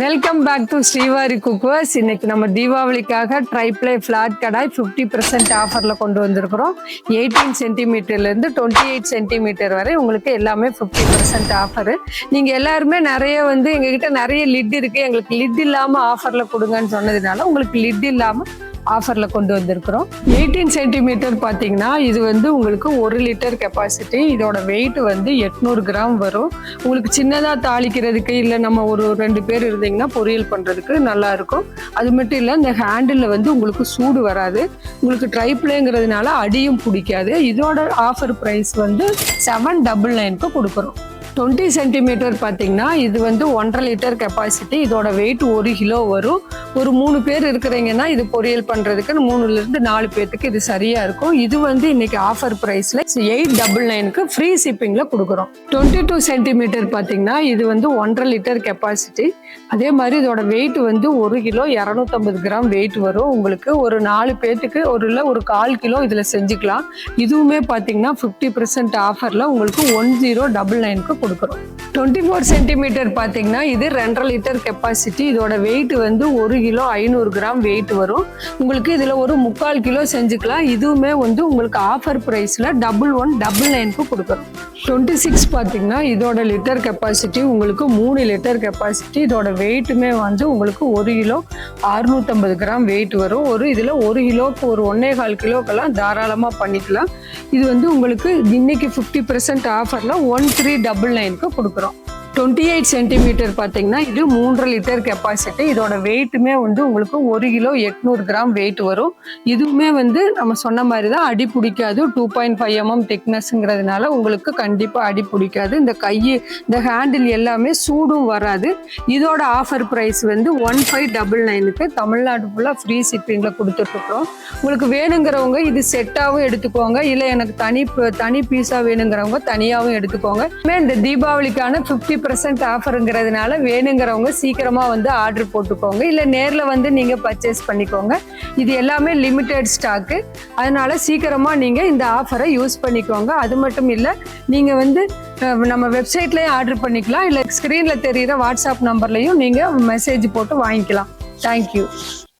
Welcome back to Srivari cookwares. இன்னைக்கு நம்ம தீபாவளிக்காக tri-ply flat கடாய் 50% ஆஃபரில் கொண்டு வந்திருக்கிறோம். 18 சென்டிமீட்டர்லேருந்து 28 சென்டிமீட்டர் வரை உங்களுக்கு எல்லாமே 50% ஆஃபரு. நீங்கள் எல்லாருமே நிறைய எங்ககிட்ட நிறைய லிட் இருக்குது, எங்களுக்கு லிட் இல்லாமல் ஆஃபரில் கொடுங்கன்னு சொன்னதுனால உங்களுக்கு லிட் இல்லாமல் ஆஃபரில் கொண்டு வந்திருக்கிறோம். 18 சென்டிமீட்டர் பார்த்தீங்கன்னா இது உங்களுக்கு 1 லிட்டர் கெப்பாசிட்டி. இதோட வெயிட் 800 கிராம் வரும். உங்களுக்கு சின்னதாக தாளிக்கிறதுக்கு இல்லை நம்ம ஒரு 2 பேர் இருந்தீங்கன்னா பொரியல் பண்ணுறதுக்கு நல்லா இருக்கும். அது மட்டும் இல்லை, இந்த ஹேண்டில் உங்களுக்கு சூடு வராது. உங்களுக்கு ட்ரைப்ளேங்கிறதுனால அடியும் பிடிக்காது. இதோட ஆஃபர் ப்ரைஸ் 799க்கு கொடுக்குறோம். 20 சென்டிமீட்டர் பார்த்தீங்கன்னா இது 1.5 லிட்டர் கெப்பாசிட்டி. இதோட வெயிட் 1 கிலோ வரும். ஒரு 3 பேர் இருக்கிறீங்கன்னா இது பொரியல் பண்ணுறதுக்கு 3லேருந்து 4 பேர்த்துக்கு இது சரியாக இருக்கும். இது இன்னைக்கு ஆஃபர் ப்ரைஸில் 899க்கு ஃப்ரீ ஷிப்பிங்கில் கொடுக்குறோம். 22 சென்டிமீட்டர் பார்த்தீங்கன்னா இது 1.5 லிட்டர் கெப்பாசிட்டி. அதே மாதிரி இதோட வெயிட் 1 கிலோ 250 கிராம் வெயிட் வரும். உங்களுக்கு ஒரு 4 பேர்த்துக்கு ஒரு 1/4 கிலோ இதில் செஞ்சுக்கலாம். இதுவுமே பார்த்தீங்கன்னா 50% ஆஃபரில் உங்களுக்கு 1099க்கு கொடுக்குறோம். 24 சென்டிமீட்டர் பார்த்தீங்கன்னா இது 2.5 லிட்டர் கெப்பாசிட்டி. இதோட வெயிட் 1 கிலோ 500 கிராம் வெயிட் வரும். உங்களுக்கு இதில் ஒரு 3/4 கிலோ செஞ்சுக்கலாம். இதுவுமே உங்களுக்கு ஆஃபர் ப்ரைஸில் 1199க்கு கொடுக்குறோம். 26 பார்த்தீங்கன்னா இதோட லிட்டர் கெப்பாசிட்டி உங்களுக்கு 3 லிட்டர் கெப்பாசிட்டி. இதோட வெயிட்டுமே உங்களுக்கு 1 கிலோ 650 கிராம் வெயிட் வரும். இதில் 1 கிலோக்கு ஒரு 1.25 கிலோக்கெல்லாம் தாராளமாக பண்ணிக்கலாம். இது உங்களுக்கு இன்னைக்கு 50% ஆஃபரில் 1399க்கு கொடுக்குறோம். 28 சென்டிமீட்டர் பார்த்தீங்கன்னா இது 3.5 லிட்டர் கெப்பாசிட்டி. இதோட வெயிட்டுமே உங்களுக்கு 1 கிலோ 800 கிராம் வெயிட் வரும். இதுவுமே நம்ம சொன்ன மாதிரி தான், அடி பிடிக்காது. 2.5 mm திக்னஸ்ங்கிறதுனால உங்களுக்கு கண்டிப்பாக அடி பிடிக்காது. இந்த ஹேண்டில் எல்லாமே சூடும் வராது. இதோட ஆஃபர் ப்ரைஸ் 1599க்கு தமிழ்நாடு ஃபுல்லாக ஃப்ரீ ஷிப்பிங்கில் கொடுத்துட்ருக்குறோம். உங்களுக்கு வேணுங்கிறவங்க இது செட்டாகவும் எடுத்துக்கோங்க, இல்லை எனக்கு தனி பீஸாக வேணுங்கிறவங்க தனியாகவும் எடுத்துக்கோங்க. இந்த தீபாவளிக்கான 50% ஆஃபருங்கிறதுனால வேணுங்கிறவங்க சீக்கிரமா ஆர்டர் போட்டுக்கோங்க, இல்லை நேரில் நீங்க பர்ச்சேஸ் பண்ணிக்கோங்க. இது எல்லாமே லிமிடெட் ஸ்டாக்கு, அதனால சீக்கிரமா நீங்க இந்த ஆஃபரை யூஸ் பண்ணிக்கோங்க. அது மட்டும் இல்லை, நீங்க நம்ம வெப்சைட்லயும் ஆர்டர் பண்ணிக்கலாம், இல்லை ஸ்க்ரீன்ல தெரியுற வாட்ஸ்அப் நம்பர்லையும் நீங்க மெசேஜ் போட்டு வாங்கிக்கலாம். தேங்க்யூ.